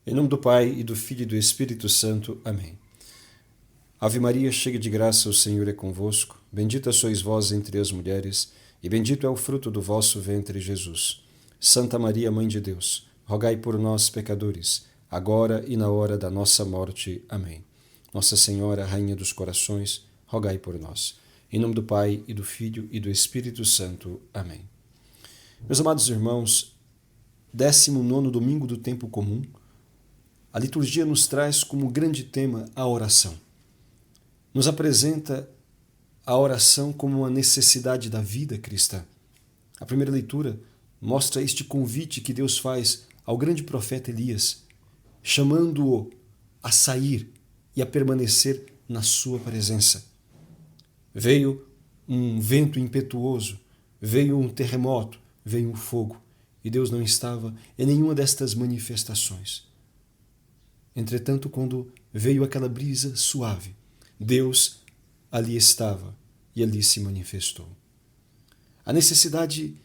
Em nome do Pai, e do Filho e do Espírito Santo. Amém. Ave Maria, cheia de graça, o Senhor é convosco. Bendita sois vós entre as mulheres, e bendito é o fruto do vosso ventre, Jesus. Santa Maria, Mãe de Deus, rogai por nós, pecadores, agora e na hora da nossa morte. Amém. Nossa Senhora, Rainha dos Corações, rogai por nós. Em nome do Pai, e do Filho e do Espírito Santo. Amém. Meus amados irmãos, 19º domingo do tempo comum, a liturgia nos traz como grande tema a oração. Nos apresenta a oração como uma necessidade da vida cristã. A primeira leitura mostra este convite que Deus faz ao grande profeta Elias, chamando-o a sair e a permanecer na sua presença. Veio um vento impetuoso, veio um terremoto, veio um fogo, e Deus não estava em nenhuma destas manifestações. Entretanto, quando veio aquela brisa suave, Deus ali estava e ali se manifestou. A necessidade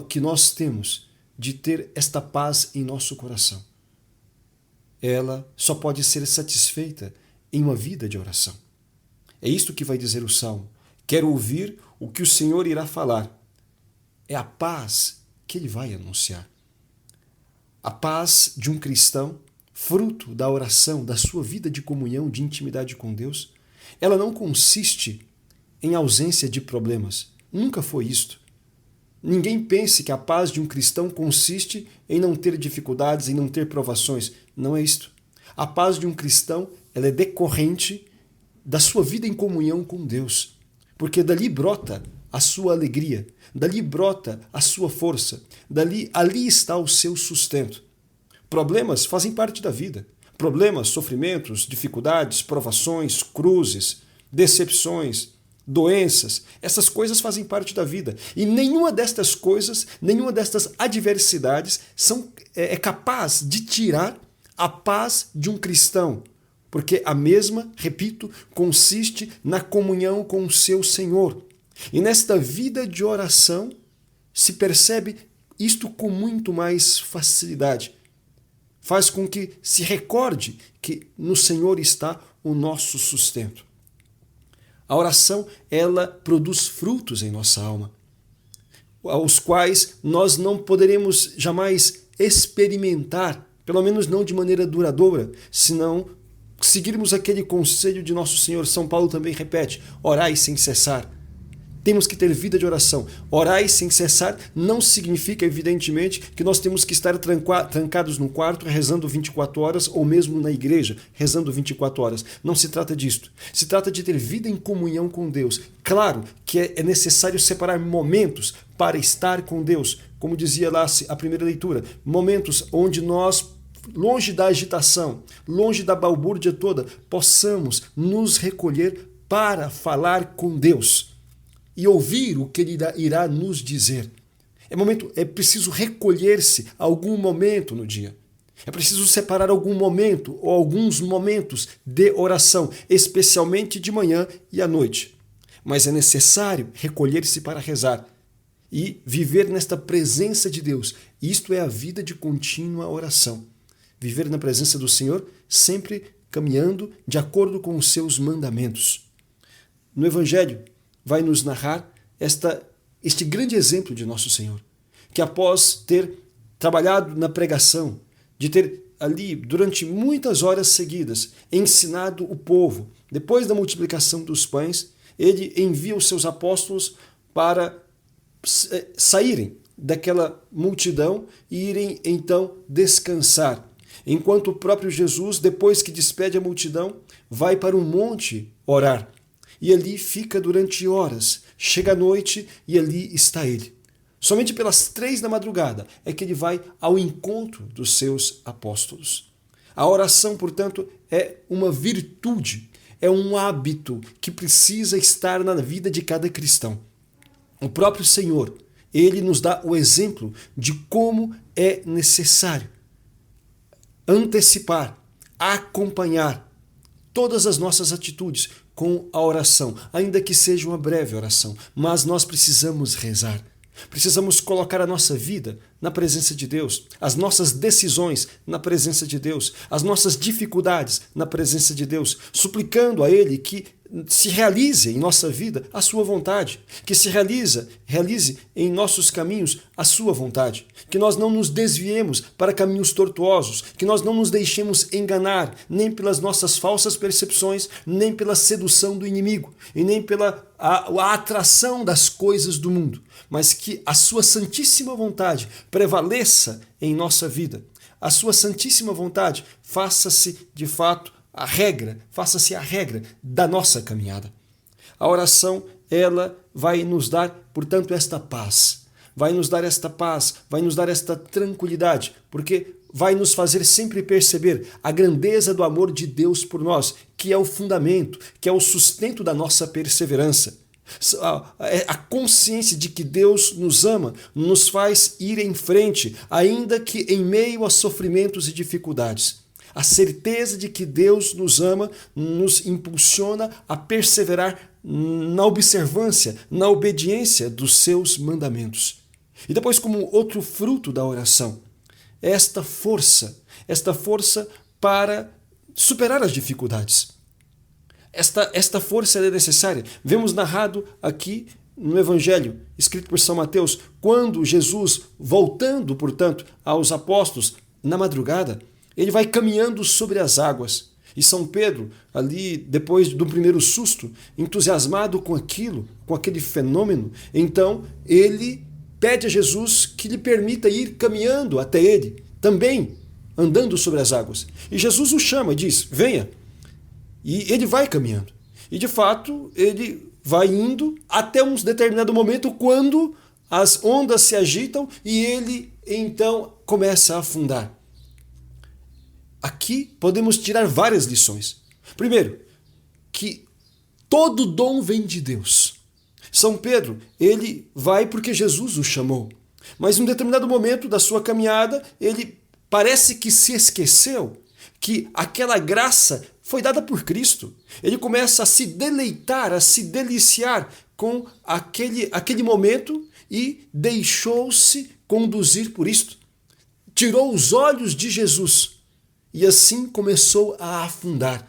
que nós temos de ter esta paz em nosso coração, ela só pode ser satisfeita em uma vida de oração. É isto que vai dizer o Salmo. Quero ouvir o que o Senhor irá falar. É a paz que ele vai anunciar. A paz de um cristão, fruto da oração, da sua vida de comunhão, de intimidade com Deus, ela não consiste em ausência de problemas. Nunca foi isto. Ninguém pense que a paz de um cristão consiste em não ter dificuldades, em não ter provações. Não é isto. A paz de um cristão, ela é decorrente da sua vida em comunhão com Deus, porque dali brota a sua alegria, dali brota a sua força, ali está o seu sustento. Problemas fazem parte da vida. Problemas, sofrimentos, dificuldades, provações, cruzes, decepções, doenças, essas coisas fazem parte da vida. E nenhuma destas coisas, nenhuma destas adversidades é capaz de tirar a paz de um cristão. Porque a mesma, repito, consiste na comunhão com o seu Senhor. E nesta vida de oração se percebe isto com muito mais facilidade. Faz com que se recorde que no Senhor está o nosso sustento. A oração, ela produz frutos em nossa alma, os quais nós não poderemos jamais experimentar, pelo menos não de maneira duradoura, senão seguirmos aquele conselho de nosso Senhor. São Paulo também repete: orai sem cessar. Temos que ter vida de oração. Orai sem cessar não significa, evidentemente, que nós temos que estar trancados no quarto rezando 24 horas ou mesmo na igreja rezando 24 horas. Não se trata disto. Se trata de ter vida em comunhão com Deus. Claro que é necessário separar momentos para estar com Deus. Como dizia lá a primeira leitura, momentos onde nós, longe da agitação, longe da balbúrdia toda, possamos nos recolher para falar com Deus e ouvir o que Ele irá nos dizer. É preciso recolher-se a algum momento no dia. É preciso separar algum momento ou alguns momentos de oração, especialmente de manhã e à noite. Mas é necessário recolher-se para rezar e viver nesta presença de Deus. Isto é a vida de contínua oração. Viver na presença do Senhor, sempre caminhando de acordo com os seus mandamentos. No Evangelho, vai nos narrar este grande exemplo de nosso Senhor, que após ter trabalhado na pregação, de ter ali, durante muitas horas seguidas, ensinado o povo, depois da multiplicação dos pães, ele envia os seus apóstolos para saírem daquela multidão e irem então descansar. Enquanto o próprio Jesus, depois que despede a multidão, vai para um monte orar. E ali fica durante horas. Chega a noite e ali está ele. Somente pelas 3 da madrugada é que ele vai ao encontro dos seus apóstolos. A oração, portanto, é uma virtude, é um hábito que precisa estar na vida de cada cristão. O próprio Senhor, ele nos dá o exemplo de como é necessário antecipar, acompanhar todas as nossas atitudes com a oração, ainda que seja uma breve oração, mas nós precisamos rezar. Precisamos colocar a nossa vida na presença de Deus, as nossas decisões na presença de Deus, as nossas dificuldades na presença de Deus, suplicando a Ele que se realize em nossa vida a sua vontade, que se realize em nossos caminhos a sua vontade, que nós não nos desviemos para caminhos tortuosos, que nós não nos deixemos enganar nem pelas nossas falsas percepções, nem pela sedução do inimigo e nem pela a atração das coisas do mundo, mas que a sua santíssima vontade prevaleça em nossa vida. A sua santíssima vontade faça-se de fato faça-se a regra da nossa caminhada. A oração, ela vai nos dar, portanto, esta paz. Vai nos dar esta paz, vai nos dar esta tranquilidade, porque vai nos fazer sempre perceber a grandeza do amor de Deus por nós, que é o fundamento, que é o sustento da nossa perseverança. A consciência de que Deus nos ama nos faz ir em frente, ainda que em meio a sofrimentos e dificuldades. A certeza de que Deus nos ama nos impulsiona a perseverar na observância, na obediência dos seus mandamentos. E depois, como outro fruto da oração, esta força para superar as dificuldades. Esta força é necessária. Vemos narrado aqui no Evangelho, escrito por São Mateus, quando Jesus, voltando, portanto, aos apóstolos na madrugada, ele vai caminhando sobre as águas. E São Pedro, ali, depois do primeiro susto, entusiasmado com aquele fenômeno, então ele pede a Jesus que lhe permita ir caminhando até ele, também andando sobre as águas. E Jesus o chama e diz, venha. E ele vai caminhando. E de fato, ele vai indo até um determinado momento quando as ondas se agitam e ele então começa a afundar. Aqui podemos tirar várias lições. Primeiro, que todo dom vem de Deus. São Pedro, ele vai porque Jesus o chamou. Mas em um determinado momento da sua caminhada, ele parece que se esqueceu que aquela graça foi dada por Cristo. Ele começa a se deleitar, a se deliciar com aquele momento e deixou-se conduzir por isto. Tirou os olhos de Jesus. E assim começou a afundar.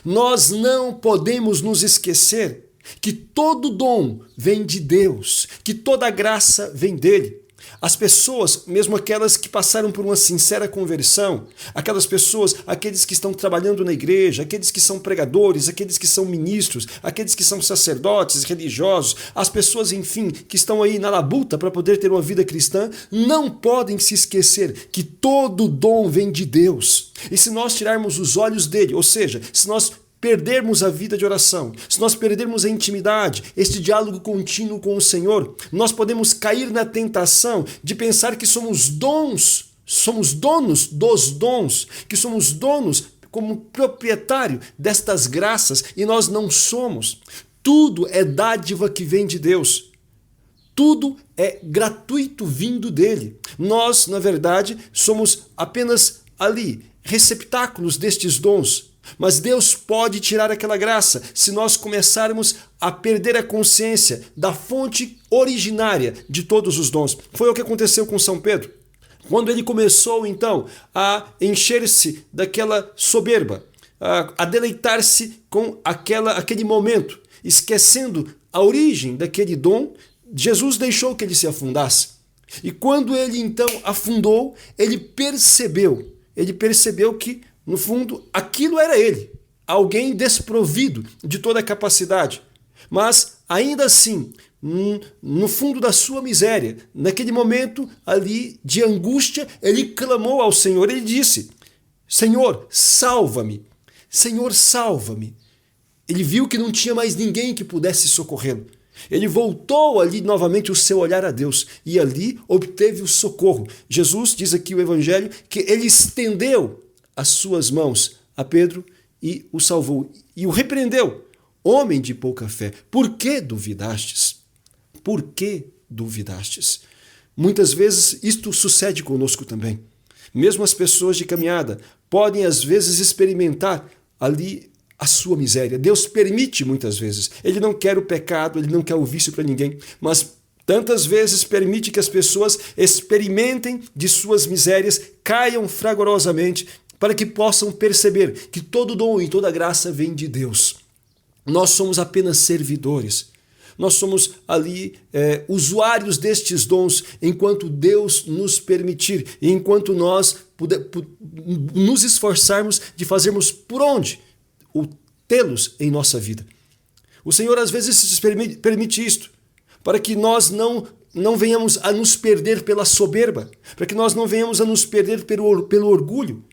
Nós não podemos nos esquecer que todo dom vem de Deus, que toda graça vem dele. As pessoas, mesmo aquelas que passaram por uma sincera conversão, aquelas pessoas, aqueles que estão trabalhando na igreja, aqueles que são pregadores, aqueles que são ministros, aqueles que são sacerdotes, religiosos, as pessoas, enfim, que estão aí na labuta para poder ter uma vida cristã, não podem se esquecer que todo dom vem de Deus. E se nós tirarmos os olhos dele, ou seja, se nós perdermos a vida de oração, se nós perdermos a intimidade, este diálogo contínuo com o Senhor, nós podemos cair na tentação de pensar que somos donos dos dons, que somos donos como proprietário destas graças e nós não somos. Tudo é dádiva que vem de Deus. Tudo é gratuito vindo dele. Nós, na verdade, somos apenas ali, receptáculos destes dons. Mas Deus pode tirar aquela graça se nós começarmos a perder a consciência da fonte originária de todos os dons. Foi o que aconteceu com São Pedro. Quando ele começou, então, a encher-se daquela soberba, a deleitar-se com aquele momento, esquecendo a origem daquele dom, Jesus deixou que ele se afundasse. E quando ele, então, afundou, ele percebeu que no fundo, aquilo era ele, alguém desprovido de toda a capacidade. Mas, ainda assim, no fundo da sua miséria, naquele momento ali de angústia, ele clamou ao Senhor, ele disse, Senhor, salva-me, Senhor, salva-me. Ele viu que não tinha mais ninguém que pudesse socorrê-lo. Ele voltou ali novamente o seu olhar a Deus e ali obteve o socorro. Jesus, diz aqui o Evangelho, que ele estendeu as suas mãos a Pedro e o salvou. E o repreendeu. Homem de pouca fé, por que duvidastes? Por que duvidastes? Muitas vezes isto sucede conosco também. Mesmo as pessoas de caminhada podem às vezes experimentar ali a sua miséria. Deus permite muitas vezes. Ele não quer o pecado, ele não quer o vício para ninguém, mas Tantas vezes permite que as pessoas experimentem de suas misérias, caiam fragorosamente, para que possam perceber que todo dom e toda graça vem de Deus. Nós somos apenas servidores. Nós somos ali usuários destes dons enquanto Deus nos permitir e enquanto nós nos esforçarmos de fazermos por onde tê-los em nossa vida. O Senhor às vezes permite isto para que nós não venhamos a nos perder pela soberba, para que nós não venhamos a nos perder pelo orgulho,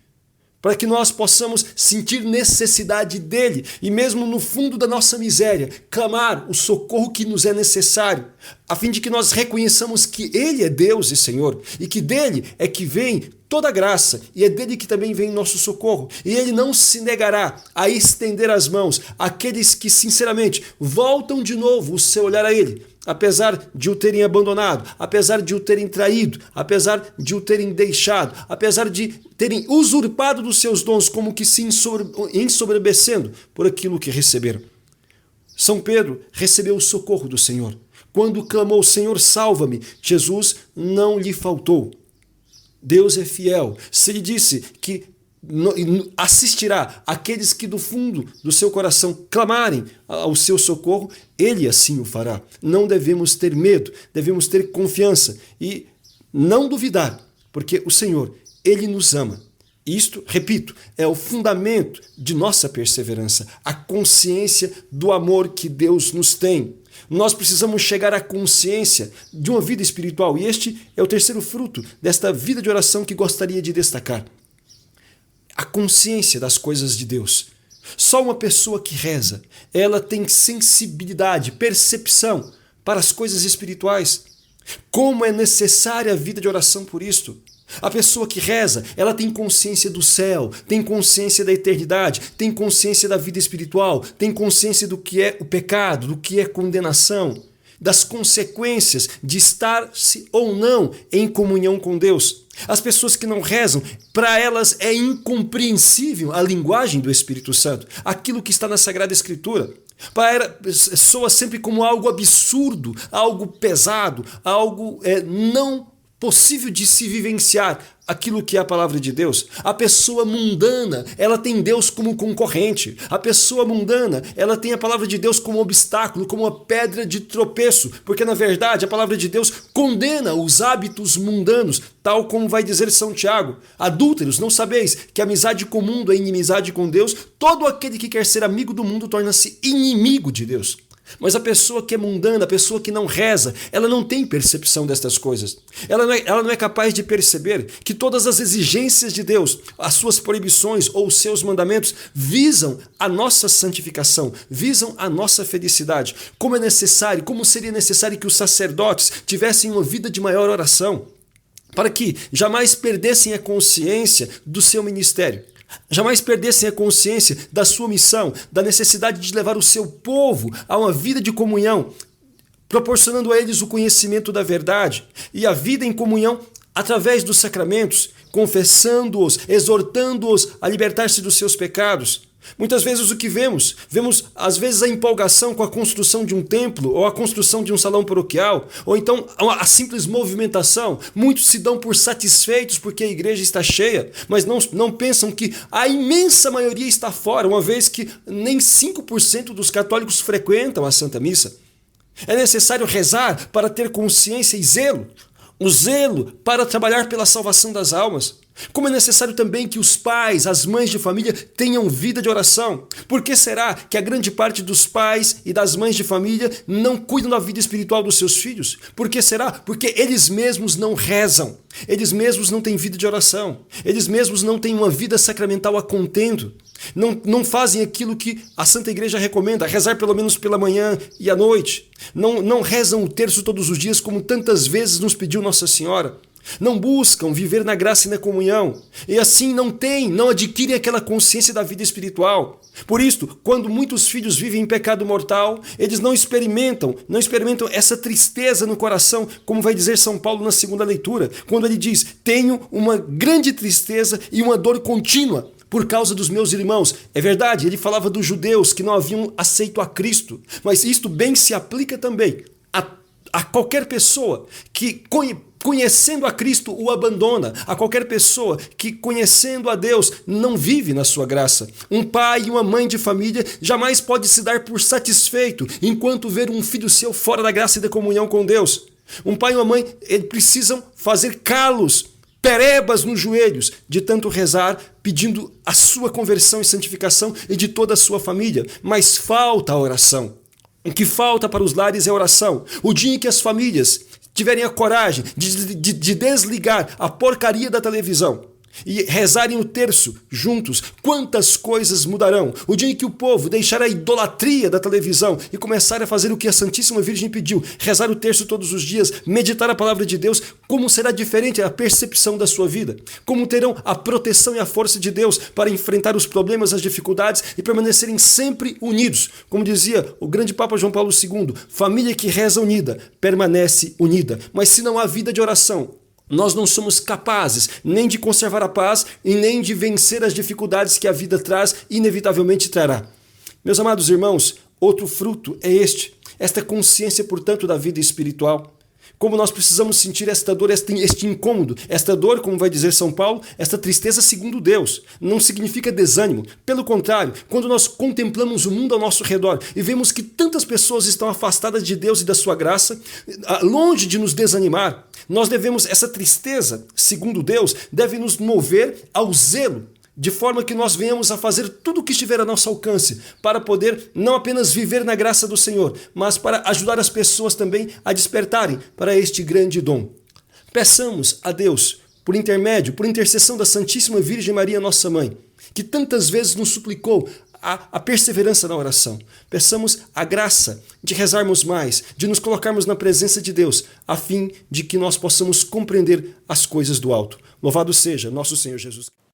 para que nós possamos sentir necessidade dele e mesmo no fundo da nossa miséria, clamar o socorro que nos é necessário, a fim de que nós reconheçamos que ele é Deus e Senhor e que dele é que vem toda a graça e é dele que também vem nosso socorro. E ele não se negará a estender as mãos àqueles que sinceramente voltam de novo o seu olhar a ele, apesar de o terem abandonado, apesar de o terem traído, apesar de o terem deixado, apesar de terem usurpado dos seus dons, como que se ensoberbecendo por aquilo que receberam. São Pedro recebeu o socorro do Senhor. Quando clamou, Senhor, salva-me, Jesus não lhe faltou. Deus é fiel. Se ele disse que assistirá aqueles que do fundo do seu coração clamarem ao seu socorro, ele assim o fará. Não devemos ter medo, devemos ter confiança e não duvidar, porque o Senhor, ele nos ama. Isto, repito, é o fundamento de nossa perseverança, a consciência do amor que Deus nos tem. Nós precisamos chegar à consciência de uma vida espiritual e este é o terceiro fruto desta vida de oração que gostaria de destacar. A consciência das coisas de Deus. Só uma pessoa que reza, ela tem sensibilidade, percepção para as coisas espirituais. Como é necessária a vida de oração por isto? A pessoa que reza, ela tem consciência do céu, tem consciência da eternidade, tem consciência da vida espiritual, tem consciência do que é o pecado, do que é condenação, das consequências de estar-se ou não em comunhão com Deus. As pessoas que não rezam, para elas é incompreensível a linguagem do Espírito Santo, aquilo que está na Sagrada Escritura. Para elas soa sempre como algo absurdo, algo pesado, algo não possível de se vivenciar aquilo que é a palavra de Deus. A pessoa mundana, ela tem Deus como concorrente. A pessoa mundana, ela tem a palavra de Deus como obstáculo, como uma pedra de tropeço, porque na verdade a palavra de Deus condena os hábitos mundanos, tal como vai dizer São Tiago. Adúlteros, não sabeis que amizade com o mundo é inimizade com Deus? Todo aquele que quer ser amigo do mundo torna-se inimigo de Deus. Mas a pessoa que é mundana, a pessoa que não reza, ela não tem percepção destas coisas. Ela não é capaz de perceber que todas as exigências de Deus, as suas proibições ou os seus mandamentos visam a nossa santificação, visam a nossa felicidade. Como seria necessário que os sacerdotes tivessem uma vida de maior oração, para que jamais perdessem a consciência do seu ministério. Jamais perdessem a consciência da sua missão, da necessidade de levar o seu povo a uma vida de comunhão, proporcionando a eles o conhecimento da verdade e a vida em comunhão através dos sacramentos, confessando-os, exortando-os a libertar-se dos seus pecados. Muitas vezes o que vemos às vezes a empolgação com a construção de um templo ou a construção de um salão paroquial, ou então a simples movimentação. Muitos se dão por satisfeitos porque a igreja está cheia, mas não pensam que a imensa maioria está fora, uma vez que nem 5% dos católicos frequentam a Santa Missa. É necessário rezar para ter consciência e zelo, o zelo para trabalhar pela salvação das almas. Como é necessário também que os pais, as mães de família tenham vida de oração. Por que será que a grande parte dos pais e das mães de família não cuidam da vida espiritual dos seus filhos? Por que será? Porque eles mesmos não rezam. Eles mesmos não têm vida de oração. Eles mesmos não têm uma vida sacramental a contento. Não fazem aquilo que a Santa Igreja recomenda, rezar pelo menos pela manhã e à noite. Não rezam o terço todos os dias como tantas vezes nos pediu Nossa Senhora. Não buscam viver na graça e na comunhão, e assim não adquirem aquela consciência da vida espiritual. Por isto, quando muitos filhos vivem em pecado mortal, eles não experimentam essa tristeza no coração, como vai dizer São Paulo na segunda leitura, quando ele diz: tenho uma grande tristeza e uma dor contínua por causa dos meus irmãos. É verdade, ele falava dos judeus que não haviam aceito a Cristo, mas isto bem se aplica também a qualquer pessoa que conhecendo a Cristo o abandona, a qualquer pessoa que conhecendo a Deus não vive na sua graça. Um pai e uma mãe de família jamais pode se dar por satisfeito enquanto ver um filho seu fora da graça e da comunhão com Deus. Um pai e uma mãe precisam fazer calos, perebas nos joelhos, de tanto rezar, pedindo a sua conversão e santificação e de toda a sua família. Mas falta a oração. O que falta para os lares é a oração. O dia em que as famílias tiverem a coragem de desligar a porcaria da televisão e rezarem o terço juntos, quantas coisas mudarão. O dia em que o povo deixar a idolatria da televisão e começar a fazer o que a Santíssima Virgem pediu, rezar o terço todos os dias, meditar a palavra de Deus, como será diferente a percepção da sua vida, como terão a proteção e a força de Deus para enfrentar os problemas, as dificuldades e permanecerem sempre unidos. Como dizia o grande Papa João Paulo II, família que reza unida, permanece unida. Mas se não há vida de oração, nós não somos capazes nem de conservar a paz e nem de vencer as dificuldades que a vida traz e inevitavelmente trará. Meus amados irmãos, outro fruto é esta consciência, portanto, da vida espiritual. Como nós precisamos sentir esta dor, este incômodo, esta dor, como vai dizer São Paulo, esta tristeza segundo Deus. Não significa desânimo. Pelo contrário, quando nós contemplamos o mundo ao nosso redor e vemos que tantas pessoas estão afastadas de Deus e da sua graça, longe de nos desanimar, nós devemos, essa tristeza, segundo Deus, deve nos mover ao zelo, de forma que nós venhamos a fazer tudo o que estiver a nosso alcance para poder não apenas viver na graça do Senhor, mas para ajudar as pessoas também a despertarem para este grande dom. Peçamos a Deus, por intercessão da Santíssima Virgem Maria, nossa Mãe, que tantas vezes nos suplicou a perseverança na oração. Peçamos a graça de rezarmos mais, de nos colocarmos na presença de Deus, a fim de que nós possamos compreender as coisas do alto. Louvado seja nosso Senhor Jesus Cristo.